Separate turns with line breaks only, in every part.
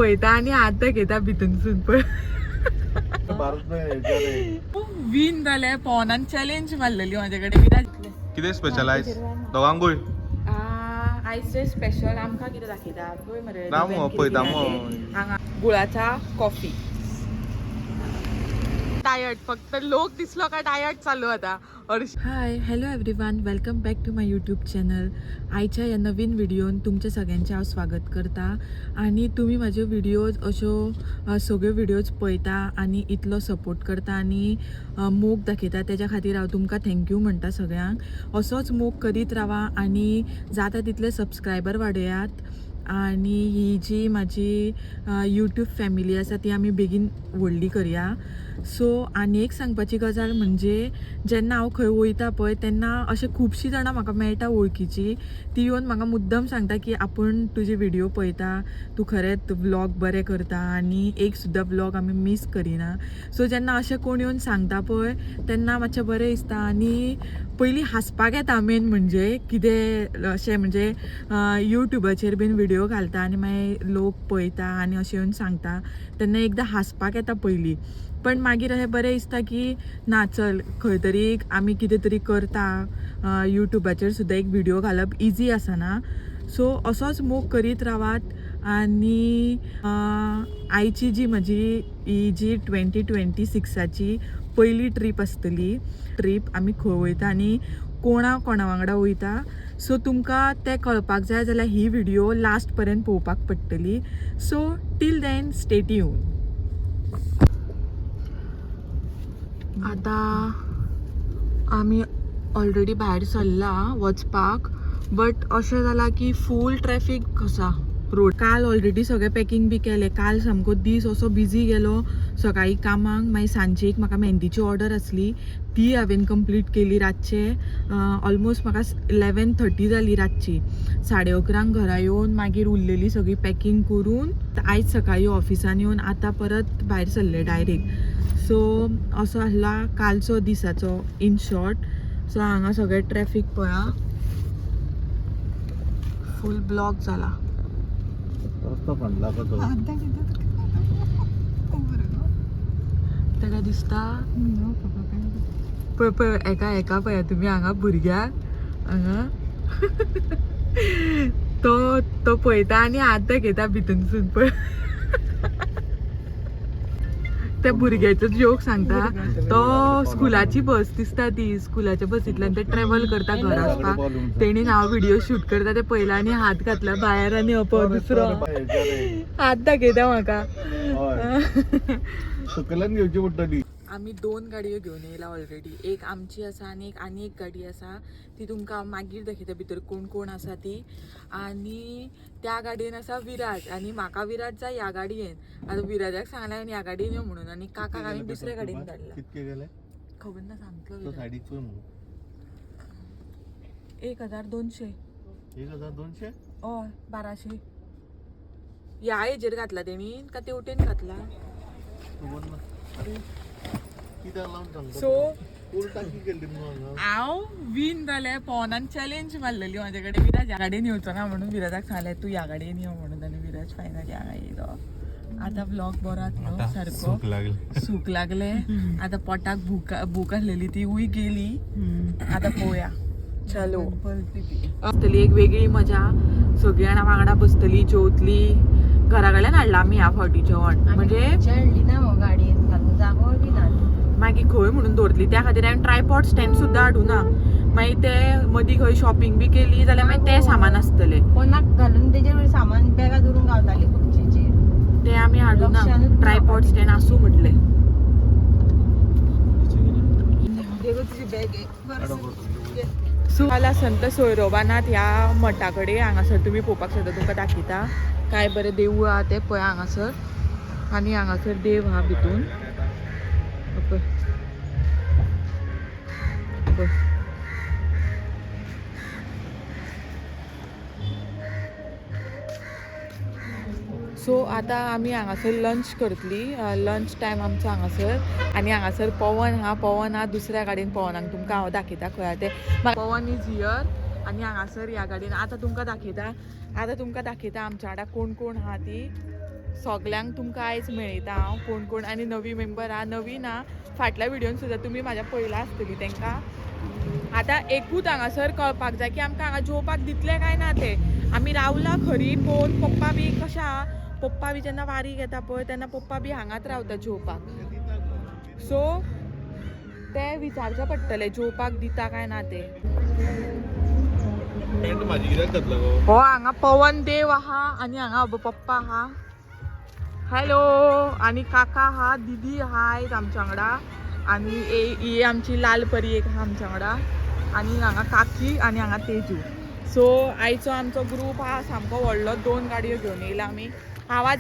पळता आणि आता घेता भितून पळ विन जाल्यार पवनान चॅलेंज मारलेली माझ्याकडे विराज
कितें स्पेशल आयज दोगांकूय
आयज स्पेशल आमकां कितें दाखयता पळय मरे
रामू पळयता
हांगा गुळाचा कॉफी डायट फक्त लोक दिसलो का डायट चालू आता hi hello everyone welcome back to my YouTube channel आयच्या ह्या नवीन व्हिडिओन तुमच्या सगळ्यांचे हांव स्वागत करता आणि तुम्ही माझे व्हिडिओज अश्यो सगळ्यो व्हिडिओज पळयता आणि इतलो सपोर्ट करता आणि मोग दाखयता तेज्या खातीर हांव तुमकां थँक्यू म्हणटा सगळ्यांक असोच मोग करीत रावा आणि जाता तितले सबस्क्रायबर वाडयात आणि ही जी माझी यूट्यूब फॅमिली आसा ती आमी बेगीन व्हडली करया सो आनी एक सांगपाची गजाल म्हणजे जेन्ना हांव खंय वयता पळय तेन्ना अशे खुबशीं जाणां म्हाका मेळटा वळखीची ती येवन म्हाका मुद्दम सांगता की आपूण तुजे व्हिडिओ पळयता तूं खरेंच व्लॉग बरें करता आनी एक सुद्दां व्लॉग आमी मिस करिना सो जेन्ना अशें कोण येवन सांगता पळय तेन्ना मातशें बरें दिसता आनी पयलीं हांसपाक येता मेन म्हणजे कितें अशें म्हणजे यूट्यूबाचेर बीन व्हिडिओ घालता आनी मागीर लोक पळयता आनी अशें येवन सांगता तेन्ना एकदां हांसपाक येता पयलीं पण मागीर अशें बरें दिसता की ना चल खंय तरी आमी कितें तरी करता यूट्यूबाचेर सुद्दां एक व्हिडिओ घालप इजी आसना सो असोच मोग करीत रावात आनी आयची जी म्हजी ही जी 2026ची पयली ट्रीप आसतली ट्रीप आमी खंय वयता आनी कोणा वांगडा वयता सो तुमकां तें कळपाक जाय जाल्यार ही व्हिडिओ लास्ट पर्यंत पळोवपाक पडटली so till then stay tune आता आमी ऑलरेडी भायर सरला वचपाक बट अशें जालां की फूल ट्रॅफीक कसा रोड काल ऑलरेडी सगळें पॅकींग बी केलें काल सामको दीस असो बिजी गेलो सकाळी कामांक मागीर सांजची एक म्हाका मेहंदीची ऑर्डर आसली ती हांवें कंप्लीट केली रातचे ऑलमोस्ट म्हाका 11:30 जाली रातची 11:30 घरा येवन मागीर उरलेली सगळी पॅकींग करून आयज सकाळी ऑफिसान येवन आतां परत भायर सरले डायरेक्ट सो असो आसला कालचो दिसाचो इन शॉर्ट सो हांगा सगळें ट्रॅफीक पळया फूल ब्लॉक जाला तेका दिसता पळय पळय एका पळया तुमी हांगा भुरग्याक हांगा तो पळयता आनी हात दाखयता भितूनसून पळय त्या भुरग्याचो जोक सांगता तो स्कुलाची बस दिसता ती स्कुलाच्या बसींतल्यान ते ट्रॅव्हल करता घरा वचपाक तेणी हांव व्हिडिओ शूट करता ते पयला आनी हात घातला भायर आनी अपो दुसरो हात दाखयता म्हाका
सकल्यान घेवची पडटली
आमी 2 गाडयो घेवन येयला ऑलरेडी एक आमची आसा आनी एक गाडी आसा ती तुमकां मागीर दाखयता भितर कोण कोण आसा ती आनी त्या गाडयेन आसा विराज आनी म्हाका विराज जाय ह्या गाडयेन आतां विराजाक सांगलें हांवें ह्या गाडयेन यो म्हणून आनी काकाक हांवें दुसऱ्या गाडयेन धाडला
कितके गेले
खबर ना सांगतलो
तो सायडीक पळय म्हणून
1200
1200
हय 1200 ह्या हेजेर घातला तेणी का तेवटेन घातला सो हांव विन जालें पवनान चॅलेंज मारलेली म्हाजे कडेन विराज ह्या गाडयेन येवचो ना म्हणून विराजाक सांगलें तू ह्या गाडयेन यो म्हणून आनी विराज फायनली हांगा येयलो आतां ब्लॉग बरो जातलो सारको सूख लागले आतां पोटाक भूक आसलेली ती गेली आतां पळोवया चलो आसतली एक वेगळी मजा सगळीं जाणां वांगडा बसतली जेवतली घरा कडल्यान हाडला आमी ह्या फावटी जेवण म्हणजे मागीर खंय म्हणून दवरतली त्या खातीर हांवें ट्रायपॉड स्टँड सुद्दां हाडूना मागीर ते मदीं खंय शॉपिंग बी केली जाल्यार मागीर तें सामान आसतलें
कोणाक घालून तेजेर वयर सामान बॅगा धरून गावताली खुर्चीचेर
ते आमी हाडूना ट्रायपॉड स्टँड आसूं म्हटलें सो जाल्यार संत सोयरोबानाथ ह्या मठा कडेन हांगासर तुमी पळोवपाक शकता तुमकां दाखयता काय बरें देवूळ आहा तें पळय हांगासर आनी हांगासर देव आहा भितून सो आतां आमी हांगासर लंच करतली लंच टायम आमचो हांगासर आनी हांगासर पवन आहा दुसऱ्या गाडयेन पवनाक तुमकां हांव दाखयता खंय आहा तें पवन इज हियर आनी हांगासर ह्या गाडयेन आतां तुमकां दाखयता आमच्या वांगडा कोण कोण आहा ती सगल्यांक तुमकां आयज मेळयता हांव कोण कोण आनी नवी मेंबर हा नवी ना फाटल्या व्हिडिओन सुद्दां तुमी म्हाज्या पयला आसतली तांकां आतां एकूच हांगासर कळपाक जाय की आमकां हांगा जेवपाक दितले काय ना ते आमी रावला खरी पूण पप्पा बी कशें आहा पप्पा बी जेन्ना वारी घेता पळय तेन्ना पप्पा बी हांगाच रावता जेवपाक सो ते विचारचें पडटलें जेवपाक दिता काय ना ते हो हांगा पवन देव आहा आनी हांगा पप्पा आहा हॅलो आनी काका आहा दिदी आहा आयज आमच्या वांगडा आनी ही आमची लाल परी एक आहा आमच्या वांगडा आनी हांगा काकी आनी हांगा तेजू सो आयचो आमचो ग्रूप आहा सामको व्हडलो 2 गाडयो घेवन येयला आमी आवाज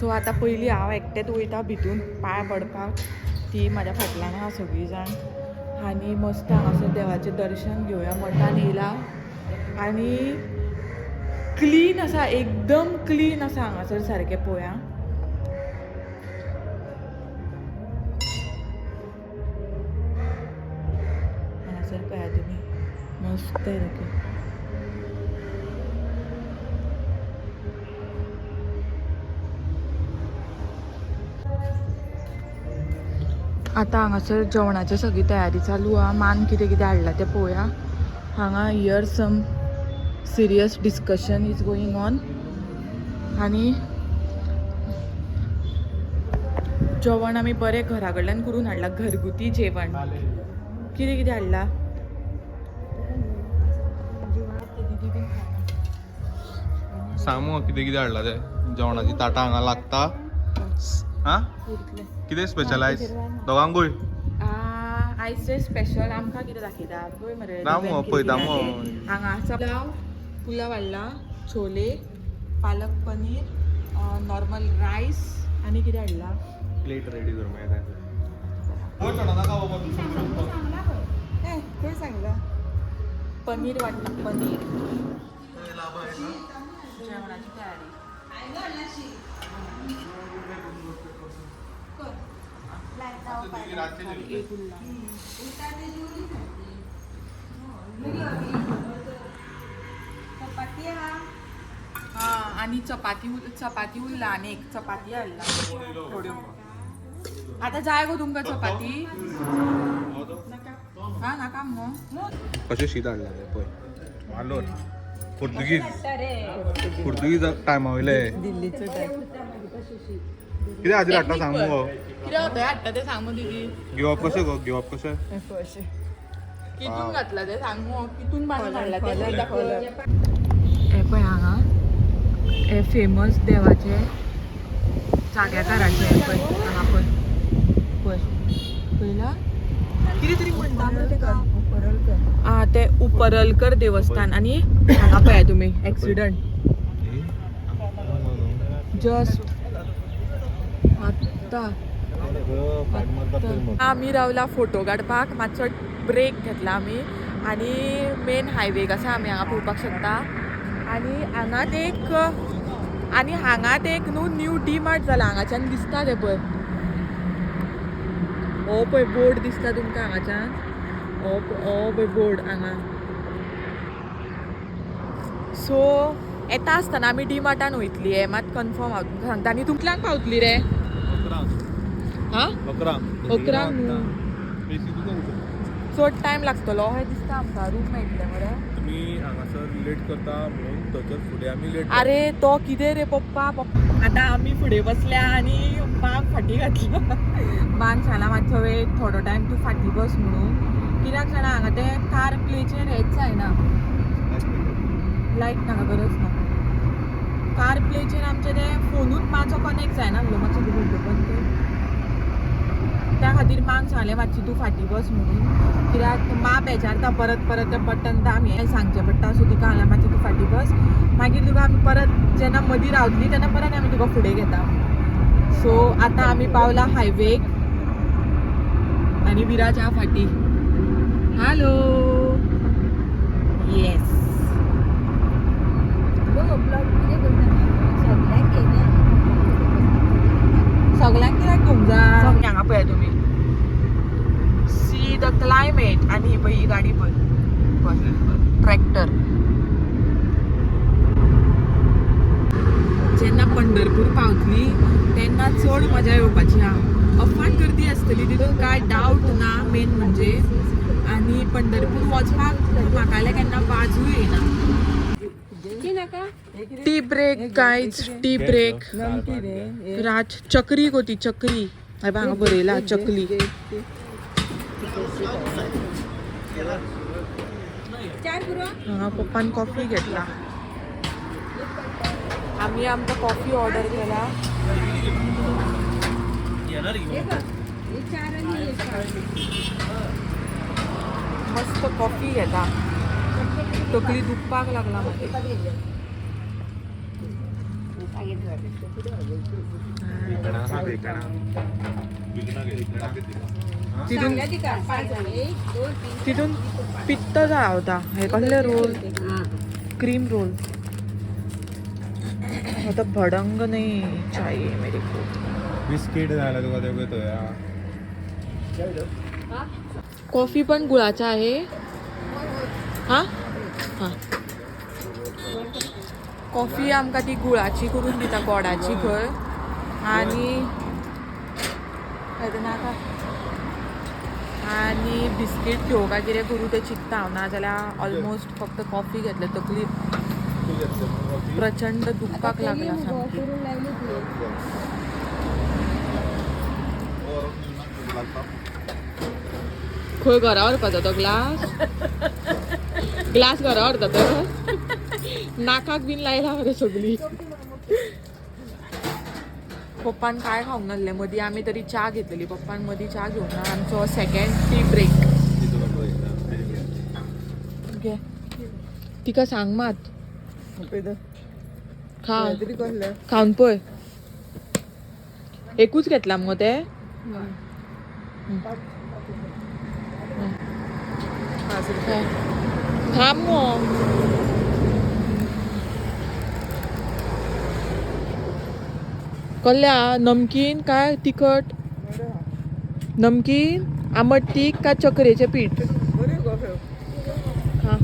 सो आतां पयलीं हांव एकटेंच वयता भितून पांय पडपाक ती म्हाज्या फाटल्यान आहा सगळीं जाण आनी मस्त हांगासर देवाचें दर्शन घेवया मठान येयला आनी क्लीन आसा एकदम क्लीन आसा हांगासर सारकें पळोवया हांगासर पळया तुमी मस्त सारकें आतां हांगासर जेवणाची सगळी तयारी चालू आहा मान कितें कितें हाडला तें पळोवया हांगा here some serious discussion is going on आनी जेवण आमी बरें घरा कडल्यान करून हाडलां घरगुती जेवण कितें कितें हाडलां
सांग मग कितें कितें हाडला ते जेवणाची ताटां हांगा लागता हा कितें स्पेशल आयज दोगांकूय
आयज स्पेशल आमकां कितें दाखयता पळय मरे
पळयता
हांगा पुलाव हाडला छोले पालक पनीर नॉर्मल रायस आनी कितें हाडला
प्लेट रेडी कर मागीर
खंय सांगला पनीर वाटला पनीर जेवणाची तयारी एक उरला हा आणि चपाती उरला आणि एक चपाती हाडला थोड्यो आता जाय गो तुमकां चपाती हा नाका मगो
कशें शीत हाडला ते पळय वालोर पुर्तुगीज टायमा वयले कितें हाजीर हाडटा सांग मगो
कितें होता हाडटा तें सांग मगो दीदी
घेवप कशें गो घेवप कशें
कितून घातला तें सांग मगो कितून बांदून हाडला तें दाखय हे पळय हांगा हे फेमस देवाचे जाग्याकाराचे पळय हांगा पळय पळयला कितें तरी म्हणटा मरे तेका ते उपरलकर देवस्थान आनी हांगा पळया तुमी एक्सिडंट जस्ट आत्ता आमी रावला फोटो काडपाक मातसो ब्रेक घेतला आमी आनी मेन हायवेक आसा आमी हांगा पळोवपाक शकता आनी हांगात एक न्हू न्यू डी मार्ट जाला हांगाच्यान दिसता तें पळय हो पळय बोर्ड दिसता तुमकां हांगाच्यान हो पळय बोर्ड हांगा सो येता आसतना आमी डी मार्टान वयतली हे मात कन्फर्म हांव तुमकां सांगता आनी तुमकां पावतली रे हा 11 चड टायम लागतलो हे दिसता आमकां रूम मेळटलें मरे
तुमी हांगासर लेट करता म्हणून थंयसर फुडें आमी लेट
अरे तो कितें रे पप्पा आतां आमी फुडें बसल्या आनी मांक फाटीं घातलो मांक सांगला मातसो वेळ थोडो टायम तूं फाटीं बस म्हणून कित्याक जाणा हांगा तें कार प्लेचेर हेच जायना लायट नाका गरज ना कार प्लेचेर आमचे तें फोनूच मातसो कनेक्ट जायना आसलो मातसो बंद कर त्या खातीर मांक सांगलें मातशी तूं फाटीं बस म्हणून कित्याक मा बेजारता परत तें बटन दाम हें सांगचें पडटा सो तिका सांगलें मातशी तूं फाटीं बस मागीर तुका आमी परत जेन्ना मदीं रावतली तेन्ना परत आमी तुका फुडें घेता सो आतां आमी पावला हायवेक आनी विराज आहा फाटीं हॅलो येस सगळ्यांक कित्याक घेवंक जाय हांगा पळया तुमी सी द क्लायमेट आनी ही पळय ही गाडी पळय ट्रॅक्टर तेन्ना चड मजा येवपाची हा. अफाट गर्दी आसतली तितून काय डावट ना मेन म्हणजे. आणि पंढरपूर वचपाक म्हाका केन्ना बाजूय येना. Tea break guys, tea break. Raj चक्री कोती चक्री हांगा बरयला चकली. हांगा पप्पान कॉफी घेतला. आम्ही आमचा कॉफी ऑर्डर केला. मस्त कॉफी घेता. तकली दुखपाक लागला मागे. तिथून पित्त जावता. हे कसले रोल? Cream roll. आता भडंग नाही चाहिए मेरे को.
बिस्किट झाला तुका ते घेतोय.
कॉफी पण गुळाचा आहे. हा हा कॉफी आमकां ती गुळाची करून दिता, गोडाची खंय. आणि आणि बिस्कीट घेवं काय कितें करूं तें चिंतता हांव. ना जाल्यार ऑलमोस्ट फक्त कॉफी घेतले. तकली प्रचंड दुखपाक लागला सामकी. खंय घरा व्हरपाचो तो ग्लास? ग्लास घरा व्हरता तो? नाकाक बीन लायला मरे सगळी. पप्पान काय खावंक नासलें मदीं. आमी तरी च्या घेतलेली. पप्पान मदीं च्या घेवंक ना. आमचो सेकंड टी ब्रेक. घे तिका सांग मात. खा खावन पळय. एकूच घेतला मगो ते. थांब मगो. कल्ल्या नमकीन काय तिखट? नमकीन आंबट तीख का चकरेचे पीठ? हा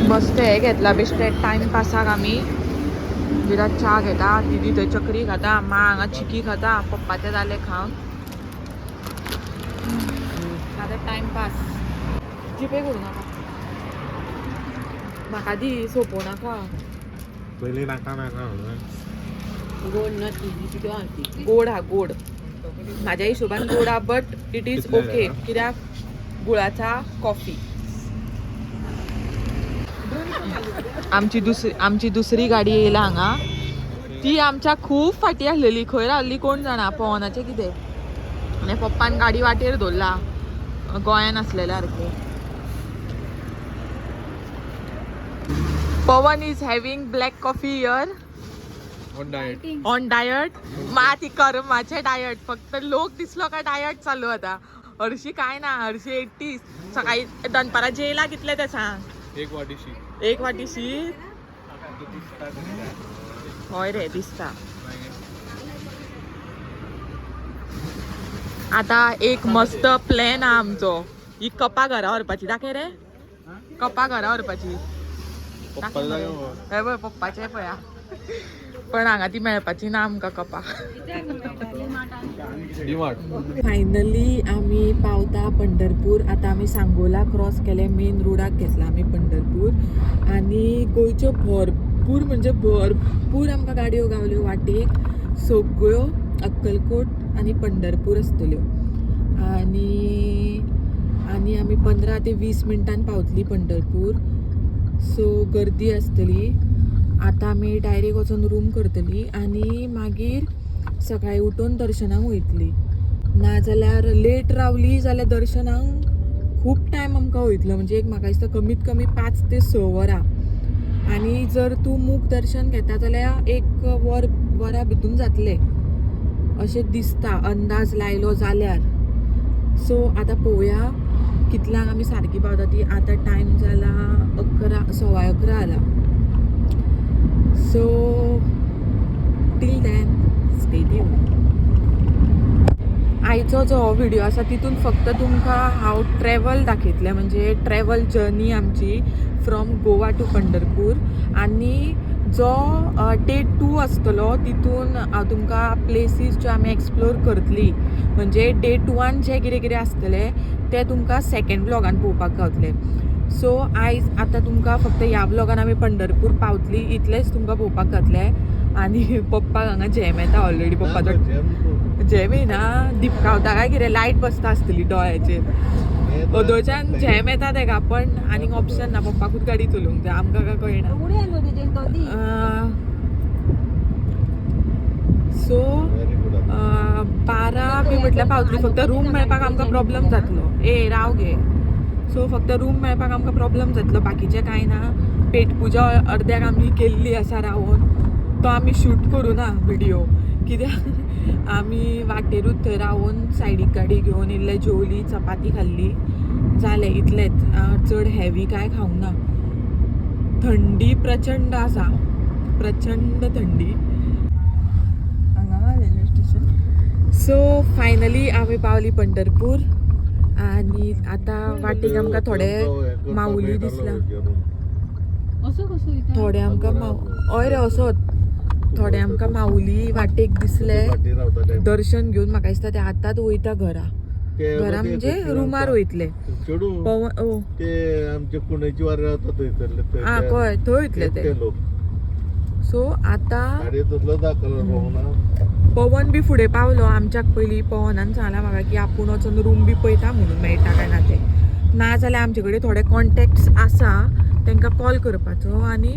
मस्त हे घेतला बेश्टे टाइमपासाक. आमी विराट च्या घेता, दीदी थंय चकरी खाता, मा हांगा चिकी खाता, पप्पाचे जाले खावन. आता टाइमपास. जीपे करूं नाका म्हाका दी. सोपो नाका.
पयलीं नाका नाका.
गोड हा गोड. माझ्या हिशोबान गोड हा. But it is okay. कित्याक गुळाचा कॉफी. आमची दुसरी गाडी येयला हांगा. ती आमच्या खूब फाटी आसलेली. खंय रावल्ली कोण जाणा. पवनाचें कितें. आनी पप्पान गाडी वाटेर दवरला गोंयान आसलेल्या सारके. Pavan is having black coffee here on diet. ती कर्माचे डायट. फक्त लोक दिसलो का डायट चालू आता. हरशी काय ना. हरशी 80. सकाळी दनपारा जेयला कितले ते सांग. एक वाटी शीत. होय रे दिसता. आता एक मस्त प्लॅन हा आमचो. ही कपा घरा व्हरपाची. दाखय रे कपा घरा व्हरपाची. हे पळय पप्पाचे पळया. पण हांगा ती मेळपाची ना आमकां कपा. फायनली आमी पावता पंढरपूर. आता आमी सांगोला क्रॉस केले. मेन रोडाक घेतला आमी पंढरपूर. आणि गोंयच्यो भरपूर म्हणजे भरपूर आमकां गाडयो गावल्यो वाटेक. सगळ्यो अक्कलकोट आणि पंढरपूर आसतल्यो. आणि आमी 15 ते 20 मिनटान पावतली पंढरपूर. सो गर्दी आसतली. आता आमी डायरेक्ट वचून रूम करतली आणि मागीर सकाळी उठून दर्शनाक वयतली. नाजाल्यार लेट रावली जाल्यार दर्शनाक खूब टायम आमकां वयतलो. म्हणजे एक म्हाका दिसता कमीत कमी 5 ते 6 वरां. आणि जर तूं मूक दर्शन घेता जाल्यार 1 वरा भितून जातले अशें दिसता अंदाज लायलो जाल्यार. सो आतां पळोवया कितल्यांक आमी सारकी पावता ती. आता टायम जाला 11, 11:15 जाला. So till then stay tuned. आयचो जो व्हिडिओ आसा तितून फक्त तुमकां हांव ट्रॅवल दाखयतलें. म्हणजे ट्रॅवल जर्नी आमची फ्रॉम गोवा टू पंढरपूर. आणि जो डे 2 आसतलो तितून तुमकां प्लेसीस ज्यो आमी एक्सप्लोर करतली म्हणजे डे 2 जे कितें कितें आसतलें ते तुमकां सेकंड ब्लॉगान पळोवपाक गावतले. सो आयज आतां तुमकां फक्त ह्या ब्लॉगान आमी पंढरपूर पावतली इतलेंच तुमकां पळोवपाक जातलें. आनी पप्पाक हांगा जॅम येता ऑलरेडी. पप्पाचो जॅम येना दिपकावता काय कितें लायट बसता आसतली दोळ्याचेर ओदोच्यान जॅम येता तेका पण आनीक ऑप्शन ना पप्पाकूच गाडी चलोवंक जाय आमकां काय कळना. सो 12 बी म्हटल्यार पावतली. फक्त रूम मेळपाक आमकां प्रॉब्लम जातलो. राव गे. सो फक्त रूम मेळपाक आमकां प्रॉब्लम जातलो बाकीचें कांय ना. पेटपुजा अर्द्याक आमी केल्ली आसा रावून तो आमी शूट करूं ना व्हिडिओ कित्याक आमी वाटेरूच थंय रावून सायडीक गाडी घेवन इल्लें जेवली चपाती खाल्ली जालें इतलेंच. चड हेवी कांय खावंक ना. थंडी प्रचंड आसा प्रचंड थंडी हांगा रेल्वे स्टेशन. सो फायनली आमी पावली पंढरपूर आनी आतां वाटेक आमकां थोडे माऊली दिसला. थोडे आमकां हय रे असोच थोडे आमकां माऊली वाटेक दिसले. दर्शन घेवन म्हाका दिसता ते आतांच वयता घरा म्हणजे रुमार वयतले. पवन कळ्ळें थंय वयतले ते. सो आतां पवन बी फुडें पावलो आमच्याक पयलीं. पवनान सांगलां म्हाका की आपूण वचून रूम बी पळयता म्हणून मेळटा काय ना ते. ना जाल्यार आमचे कडेन थोडे कॉन्टेक्ट्स आसा तांकां कॉल करपाचो आनी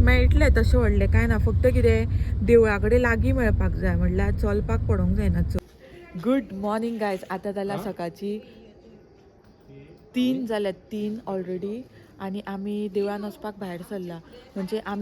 मेळटले तशें व्हडलें कांय ना. फक्त कितें देवळा कडेन लागीं मेळपाक जाय म्हणल्यार चलपाक पडोंक जायना. Good morning guys. आतां जाल्यार सकाळची 3 जाल्यात 3 ऑलरेडी आनी आमी देवळान वचपाक भायर सरला. म्हणजे आमी